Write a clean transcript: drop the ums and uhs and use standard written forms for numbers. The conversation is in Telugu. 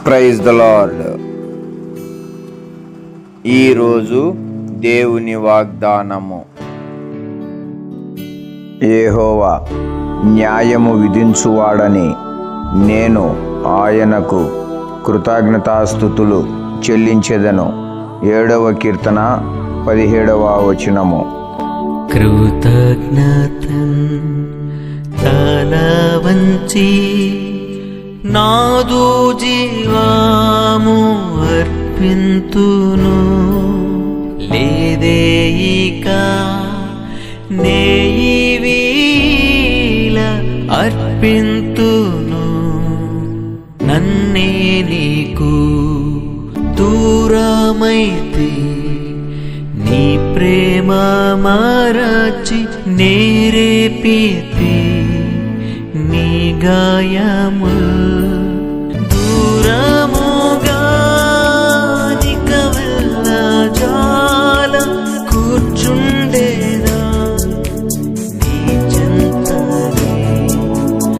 Praise the lord. ఈరోజు దేవుని వాగ్దానము. యెహోవా న్యాయము విధించువాడని నేను ఆయనకు కృతజ్ఞతాస్తుతులు చెల్లించెదను. 7వ కీర్తన 17వ వచనము. కృతజ్ఞతన్ తల వంచి నాదు జీవాము అర్పింతును. లేదేయిక నేయివీల అర్పింతును. నన్నే నీకు దూరమైతే నీ ప్రేమ మరచి నేరేపితే నీ గాయముల్